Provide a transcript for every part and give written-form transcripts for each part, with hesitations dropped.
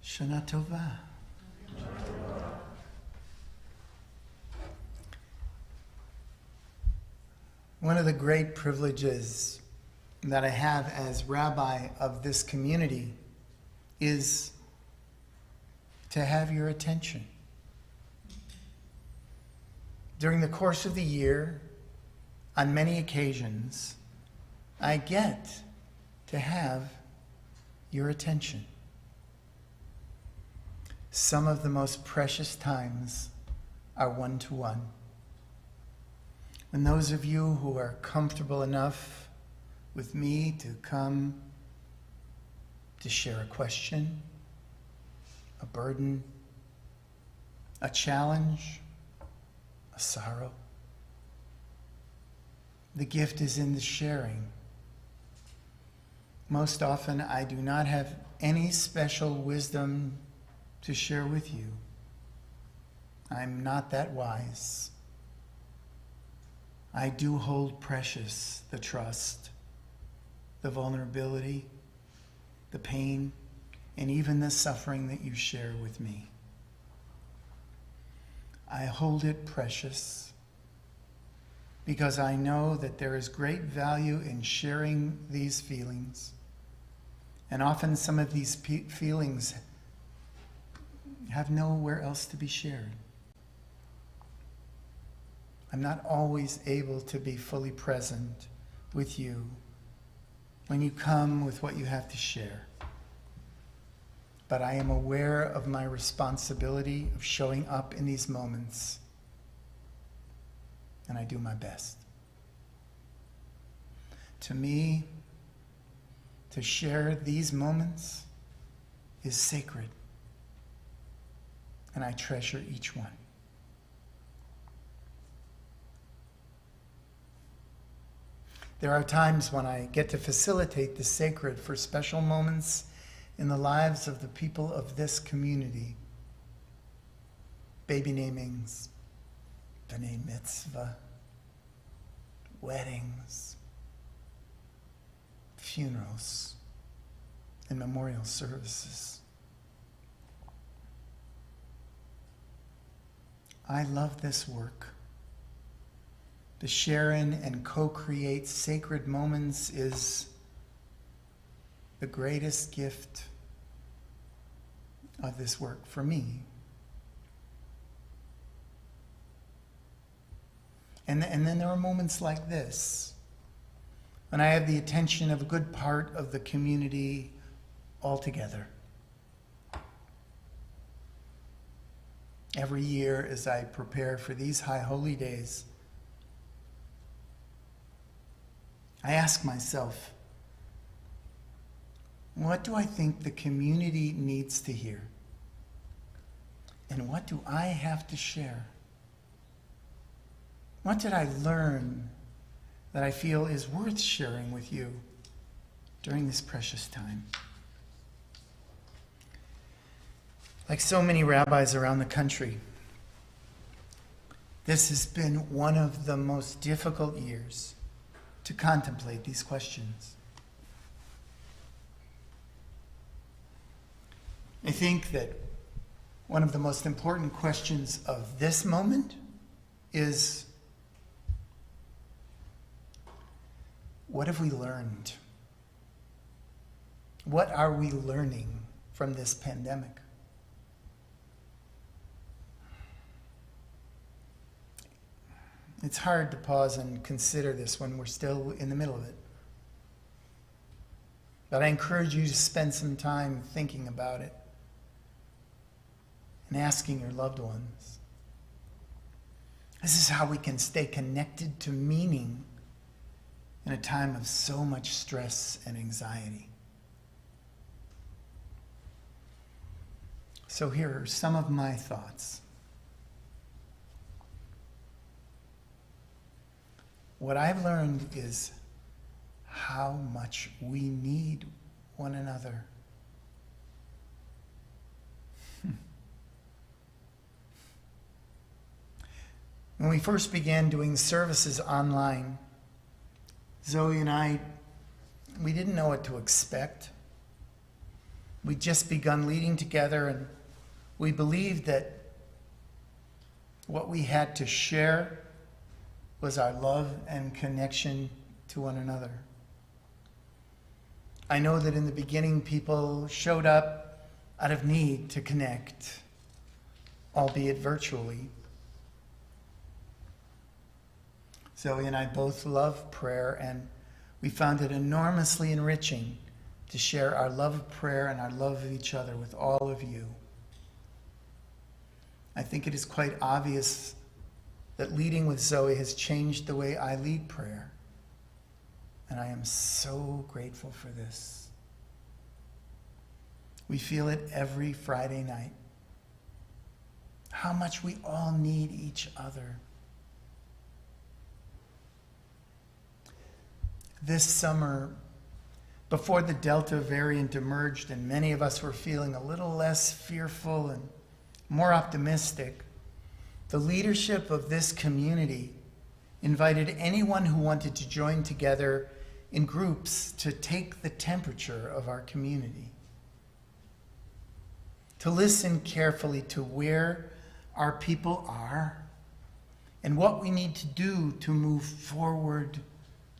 Shana Tova. One of the great privileges that I have as rabbi of this community is to have your attention. During the course of the year, on many occasions, I get to have your attention. Some of the most precious times are one-to-one. When those of you who are comfortable enough with me to come to share a question, a burden, a challenge, a sorrow, the gift is in the sharing. Most often, I do not have any special wisdom to share with you. I'm not that wise. I do hold precious the trust, the vulnerability, the pain, and even the suffering that you share with me. I hold it precious because I know that there is great value in sharing these feelings. And often some of these feelings have nowhere else to be shared. I'm not always able to be fully present with you when you come with what you have to share. But I am aware of my responsibility of showing up in these moments, and I do my best. To me, to share these moments is sacred, and I treasure each one. There are times when I get to facilitate the sacred for special moments in the lives of the people of this community. Baby namings, b'nai mitzvah, weddings, funerals, and memorial services. I love this work. To share in and co-create sacred moments is the greatest gift of this work for me. And then there are moments like this, when I have the attention of a good part of the community altogether. Every year as I prepare for these high holy days, I ask myself, what do I think the community needs to hear? And what do I have to share? What did I learn that I feel is worth sharing with you during this precious time? Like so many rabbis around the country, this has been one of the most difficult years to contemplate these questions. I think that one of the most important questions of this moment is, what have we learned? What are we learning from this pandemic? It's hard to pause and consider this when we're still in the middle of it. But I encourage you to spend some time thinking about it and asking your loved ones. This is how we can stay connected to meaning in a time of so much stress and anxiety. So here are some of my thoughts. What I've learned is how much we need one another. When we first began doing services online, Zoe and I, we didn't know what to expect. We'd just begun leading together, and we believed that what we had to share was our love and connection to one another. I know that in the beginning people showed up out of need to connect, albeit virtually. Zoe and I both love prayer, and we found it enormously enriching to share our love of prayer and our love of each other with all of you. I think it is quite obvious that leading with Zoe has changed the way I lead prayer, and I am so grateful for this. We feel it every Friday night, how much we all need each other. This summer, before the Delta variant emerged and many of us were feeling a little less fearful and more optimistic, the leadership of this community invited anyone who wanted to join together in groups to take the temperature of our community, to listen carefully to where our people are and what we need to do to move forward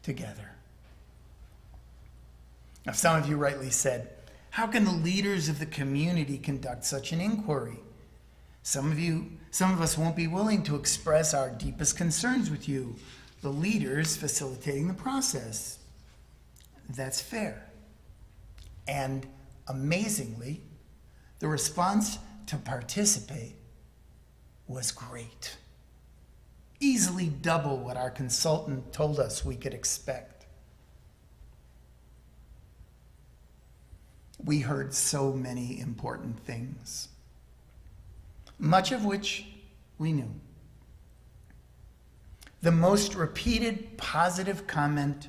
together. Now, some of you rightly said, how can the leaders of the community conduct such an inquiry? Some of us won't be willing to express our deepest concerns with you, the leaders facilitating the process. That's fair. And amazingly, the response to participate was great. Easily double what our consultant told us we could expect. We heard so many important things, much of which we knew. The most repeated positive comment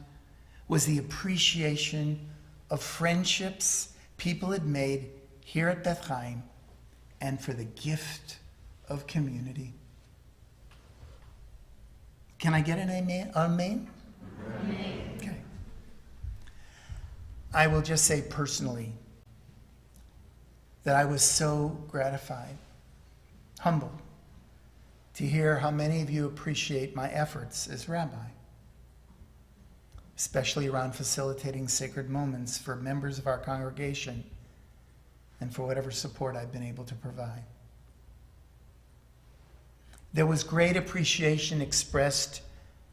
was the appreciation of friendships people had made here at Beth Chaim and for the gift of community. Can I get an amen? Amen? Okay. I will just say personally that I was so gratified, humbled, to hear how many of you appreciate my efforts as rabbi, especially around facilitating sacred moments for members of our congregation and for whatever support I've been able to provide. There was great appreciation expressed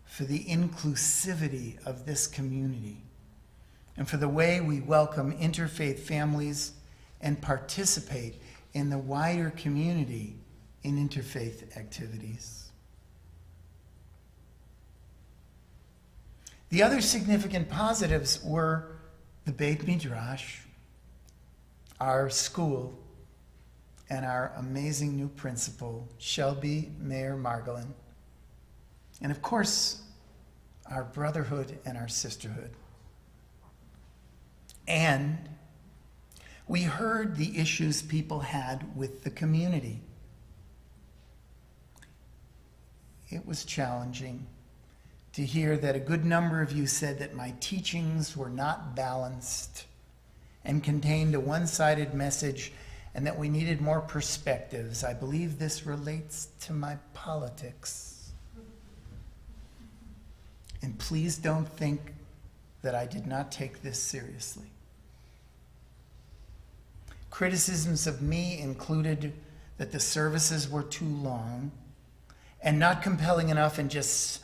for the inclusivity of this community and for the way we welcome interfaith families and participate in the wider community in interfaith activities. The other significant positives were the Beit Midrash, our school, and our amazing new principal, Shelby Mayer Margolin, and of course, our brotherhood and our sisterhood. And we heard the issues people had with the community. It was challenging to hear that a good number of you said that my teachings were not balanced and contained a one-sided message and that we needed more perspectives. I believe this relates to my politics. And please don't think that I did not take this seriously. Criticisms of me included that the services were too long and not compelling enough, and just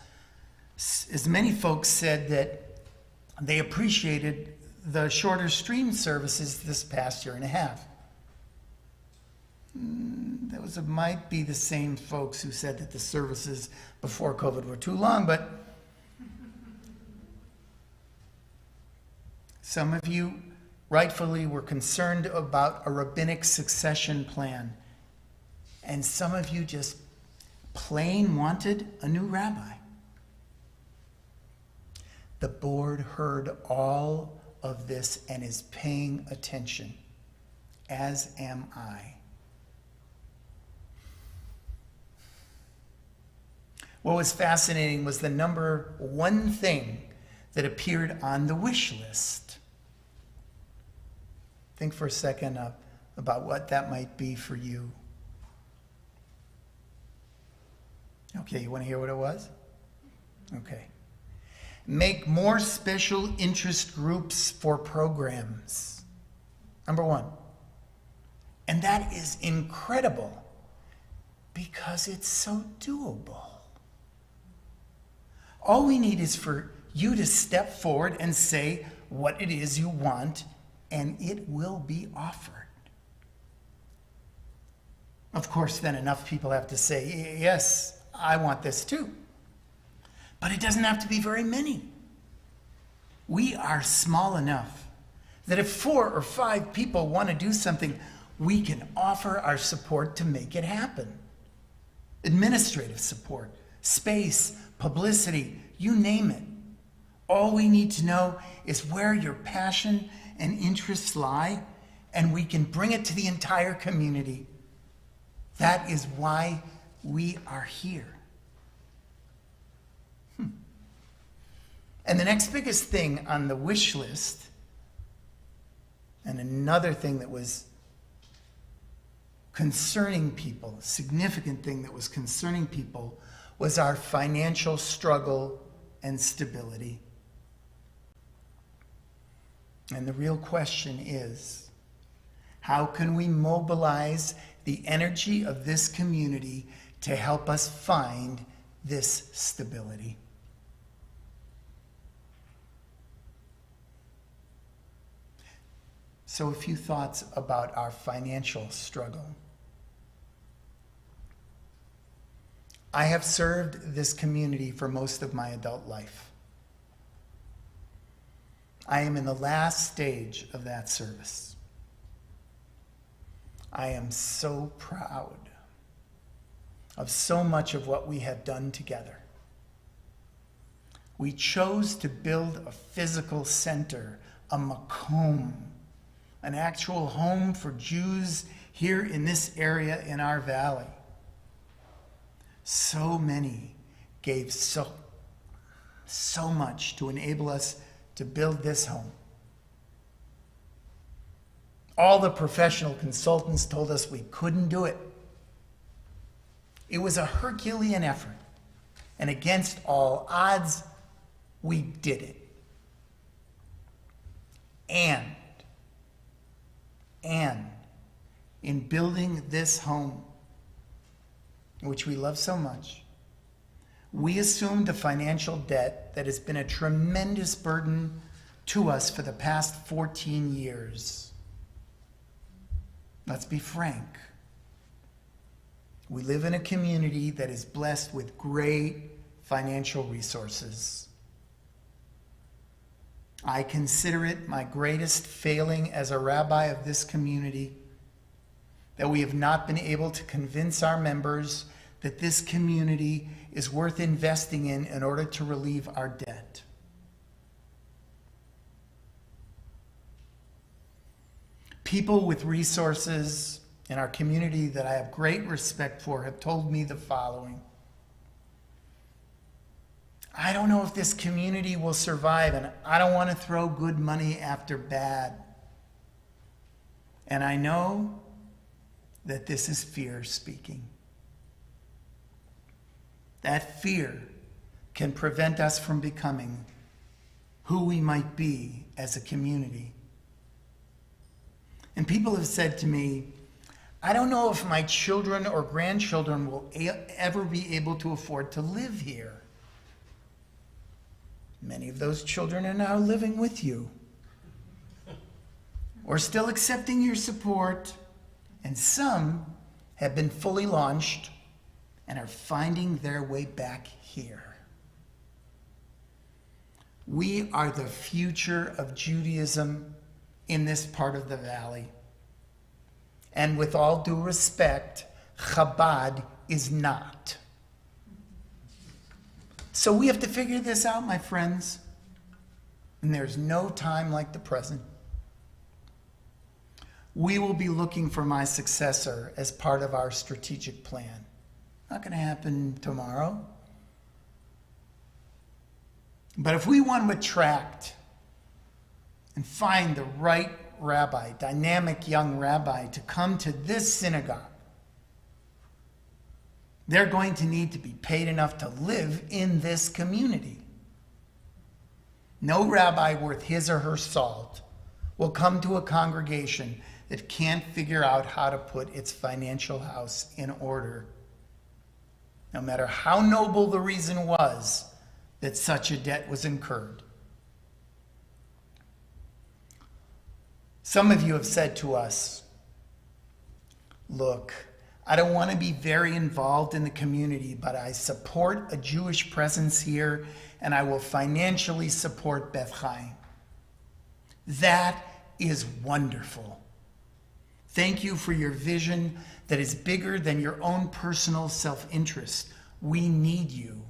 as many folks said that they appreciated the shorter stream services this past year and a half. Those might be the same folks who said that the services before COVID were too long, but some of you rightfully were concerned about a rabbinic succession plan, and some of you just plain wanted a new rabbi. The board heard all of this and is paying attention, as am I. What was fascinating was the number one thing that appeared on the wish list. Think for a second about what that might be for you. Okay, you want to hear what it was? Okay. Make more special interest groups for programs. Number one. And that is incredible because it's so doable. All we need is for you to step forward and say what it is you want, and it will be offered. Of course, then enough people have to say, yes, I want this too. But it doesn't have to be very many. We are small enough that if 4 or 5 people want to do something, we can offer our support to make it happen. Administrative support, space, publicity, you name it. All we need to know is where your passion and interests lie, and we can bring it to the entire community. That is why we are here. And the next biggest thing on the wish list, and another thing that was concerning people, a significant thing that was concerning people, was our financial struggle and stability. And the real question is, how can we mobilize the energy of this community to help us find this stability? So a few thoughts about our financial struggle. I have served this community for most of my adult life. I am in the last stage of that service. I am so proud of so much of what we have done together. We chose to build a physical center, a makom, an actual home for Jews here in this area in our valley. So many gave so much to enable us to build this home. All the professional consultants told us we couldn't do it. It was a Herculean effort, and against all odds, we did it. And in building this home, which we love so much, we assumed a financial debt that has been a tremendous burden to us for the past 14 years. Let's be frank. We live in a community that is blessed with great financial resources. I consider it my greatest failing as a rabbi of this community that we have not been able to convince our members that this community is worth investing in order to relieve our debt. People with resources in our community that I have great respect for have told me the following. I don't know if this community will survive, and I don't want to throw good money after bad. And I know that this is fear speaking. That fear can prevent us from becoming who we might be as a community. And people have said to me, I don't know if my children or grandchildren will ever be able to afford to live here. Many of those children are now living with you, or still accepting your support, and some have been fully launched and are finding their way back here. We are the future of Judaism in this part of the valley. And with all due respect, Chabad is not. So we have to figure this out, my friends. And there's no time like the present. We will be looking for my successor as part of our strategic plan. Not going to happen tomorrow. But if we want to attract and find the right rabbi, dynamic young rabbi, to come to this synagogue, they're going to need to be paid enough to live in this community. No rabbi worth his or her salt will come to a congregation that can't figure out how to put its financial house in order, no matter how noble the reason was that such a debt was incurred. Some of you have said to us, look, I don't want to be very involved in the community, but I support a Jewish presence here, and I will financially support Beth Chaim. That is wonderful. Thank you for your vision that is bigger than your own personal self-interest. We need you.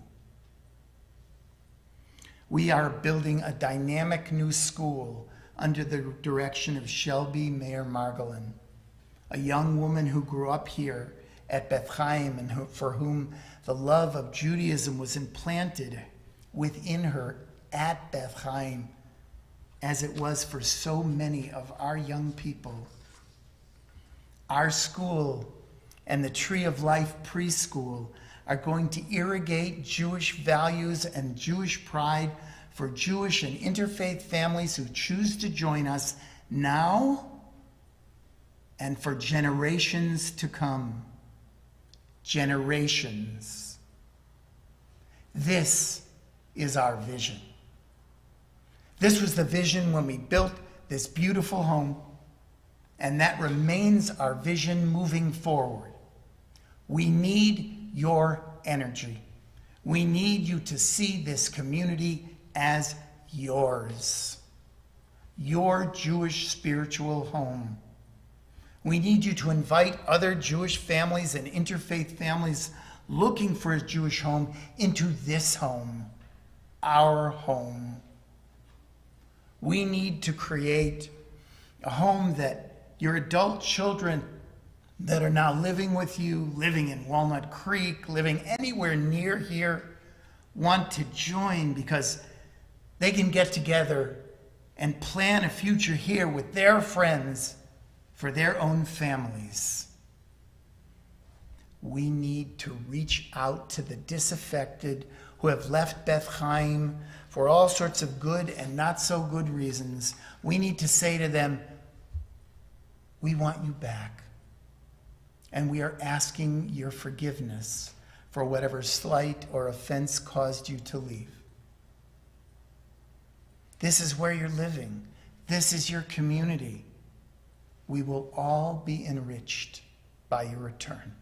We are building a dynamic new school under the direction of Shelby Mayer Margolin, a young woman who grew up here at Beth Chaim and for whom the love of Judaism was implanted within her at Beth Chaim, as it was for so many of our young people. Our school and the Tree of Life preschool are going to irrigate Jewish values and Jewish pride for Jewish and interfaith families who choose to join us now and for generations to come. Generations. This is our vision. This was the vision when we built this beautiful home, and that remains our vision moving forward. We need your energy. We need you to see this community as yours, your Jewish spiritual home. We need you to invite other Jewish families and interfaith families looking for a Jewish home into this home, our home. We need to create a home that your adult children that are now living with you, living in Walnut Creek, living anywhere near here, want to join because they can get together and plan a future here with their friends for their own families. We need to reach out to the disaffected who have left Beth Chaim for all sorts of good and not so good reasons. We need to say to them, we want you back. And we are asking your forgiveness for whatever slight or offense caused you to leave. This is where you're living. This is your community. We will all be enriched by your return.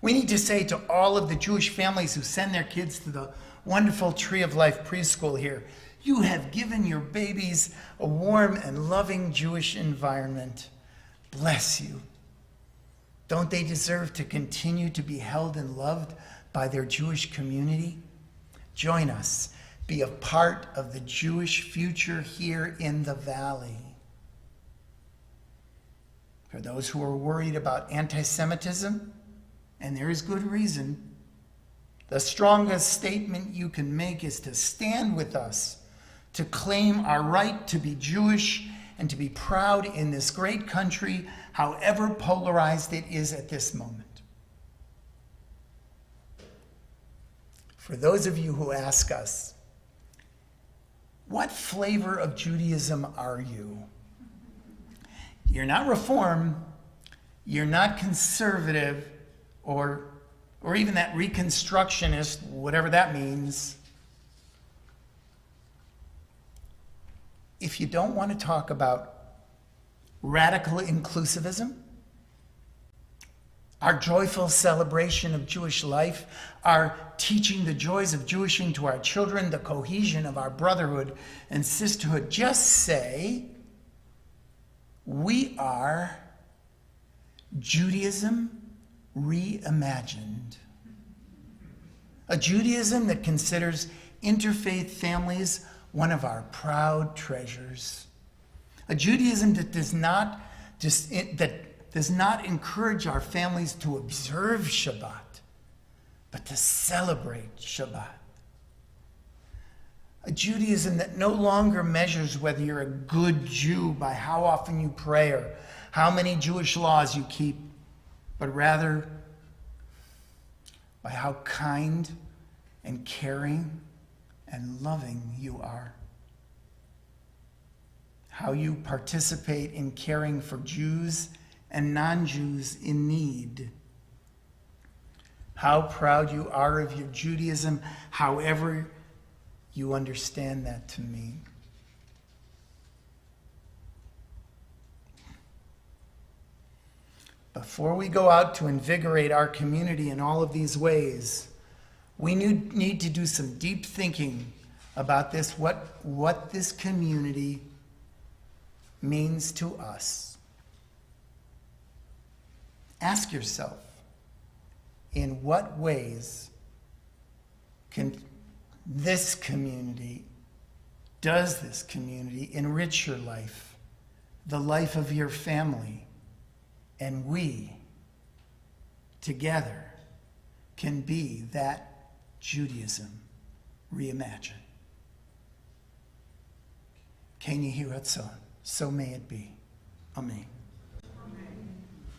We need to say to all of the Jewish families who send their kids to the wonderful Tree of Life preschool here, you have given your babies a warm and loving Jewish environment. Bless you. Don't they deserve to continue to be held and loved by their Jewish community? Join us. Be a part of the Jewish future here in the valley. For those who are worried about anti-Semitism, and there is good reason, the strongest statement you can make is to stand with us, to claim our right to be Jewish and to be proud in this great country, however polarized it is at this moment. For those of you who ask us, what flavor of Judaism are you? You're not Reform, you're not conservative, or even that Reconstructionist, whatever that means. If you don't want to talk about radical inclusivism, our joyful celebration of Jewish life, our teaching the joys of Jewishing to our children, the cohesion of our brotherhood and sisterhood, just say, we are Judaism reimagined. A Judaism that considers interfaith families one of our proud treasures. A Judaism that does not encourage our families to observe Shabbat, but to celebrate Shabbat. A Judaism that no longer measures whether you're a good Jew by how often you pray or how many Jewish laws you keep, but rather by how kind and caring and loving you are. How you participate in caring for Jews and non-Jews in need. How proud you are of your Judaism, however you understand that to mean. Before we go out to invigorate our community in all of these ways, we need to do some deep thinking about this, what this community means to us. Ask yourself, in what ways does this community enrich your life, the life of your family, and we together can be that Judaism reimagined. Ken Yehi Ratzon, so may it be. Amen.